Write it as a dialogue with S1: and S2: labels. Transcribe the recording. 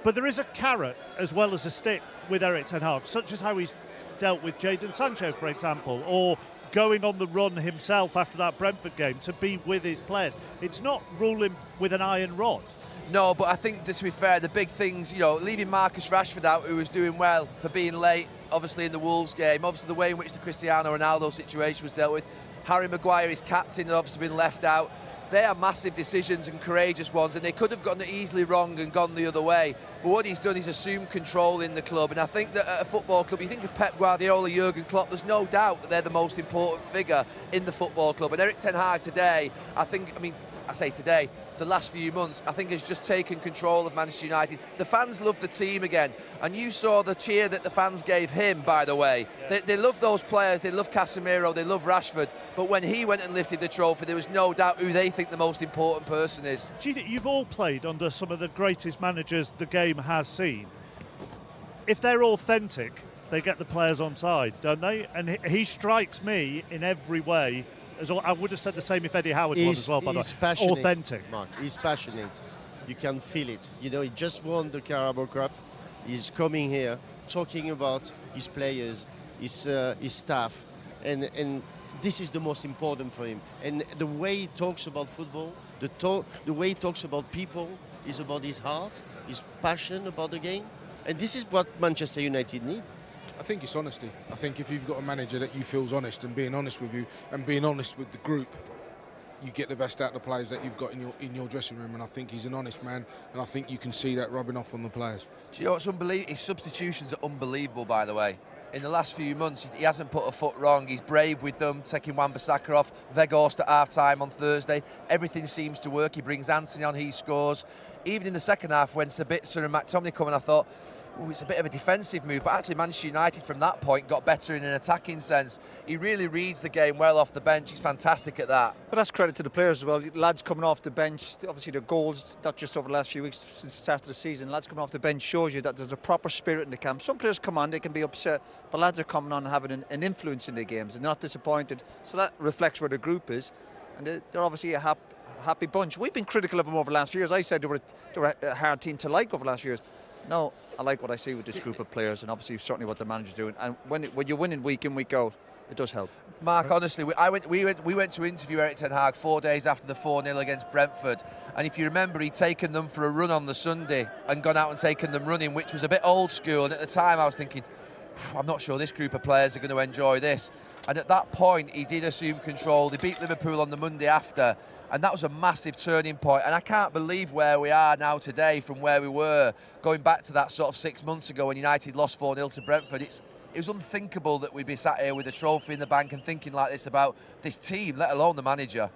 S1: But there is a carrot as well as a stick with Erik ten Hag, such as how he's dealt with Jadon Sancho, for example, or going on the run himself after that Brentford game to be with his players. It's not ruling with an iron rod.
S2: No, but I think, to be fair, the big things, you know, leaving Marcus Rashford out, who was doing well for being late, obviously in the Wolves game, obviously the way in which the Cristiano Ronaldo situation was dealt with, Harry Maguire, his captain, has obviously been left out. They are massive decisions and courageous ones, and they could have gotten it easily wrong and gone the other way. But what he's done is assumed control in the club, and I think that at a football club, you think of Pep Guardiola, Jurgen Klopp, there's no doubt that they're the most important figure in the football club. And Erik ten Hag today, I say today, the last few months, I think has just taken control of Manchester United. The fans love the team again, and you saw the cheer that the fans gave him, by the way.
S1: Yeah.
S2: They love those players, they love Casemiro, they love Rashford, but when he went and lifted the trophy, there was no doubt who they think the most important person is.
S1: Do you think you've all played under some of the greatest managers the game has seen? If they're authentic, they get the players on side, don't they? And he strikes me in every way. I would have said the same if Eddie Howard was as well, by the way.
S3: Passionate,
S1: authentic.
S3: Mark. He's passionate. You can feel it. You know, he just won the Carabao Cup. He's coming here, talking about his players, his staff, and this is the most important for him. And the way he talks about football, the way he talks about people, is about his heart, his passion about the game. And this is what Manchester United need.
S4: I think it's honesty. I think if you've got a manager that you feel's honest and being honest with you and being honest with the group, you get the best out of the players that you've got in your dressing room. And I think he's an honest man, and I think you can see that rubbing off on the players.
S2: Do you know what's unbelievable? His substitutions are unbelievable, by the way. In the last few months, he hasn't put a foot wrong. He's brave with them, taking Wan-Bissaka off, Weghorst at half-time on Thursday. Everything seems to work. He brings Anthony on, he scores. Even in the second half, when Sabitzer and McTominay come in, I thought, ooh, it's a bit of a defensive move, but actually Manchester United from that point got better in an attacking sense. He really reads the game well off the bench. He's fantastic at that.
S5: But that's credit to the players as well. Lads coming off the bench, obviously the goals, not just over the last few weeks since the start of the season, lads coming off the bench shows you that there's a proper spirit in the camp. Some players come on, they can be upset, but lads are coming on and having an influence in their games and not disappointed. So that reflects where the group is, and they're obviously a happy bunch. We've been critical of them over the last few years. I said they were a hard team to like over the last few years. No, I like what I see with this group of players, and obviously certainly what the manager's doing. And when you're winning week in, week out, it does help.
S2: Mark, honestly, we went to interview Erik ten Hag 4 days after the 4-0 against Brentford, and if you remember, he'd taken them for a run on the Sunday and gone out and taken them running, which was a bit old school. And at the time, I was thinking, I'm not sure this group of players are going to enjoy this. And at that point, he did assume control. They beat Liverpool on the Monday after, and that was a massive turning point. And I can't believe where we are now today from where we were going back to that sort of 6 months ago when United lost 4-0 to Brentford. It was unthinkable that we'd be sat here with a trophy in the bank and thinking like this about this team, let alone the manager.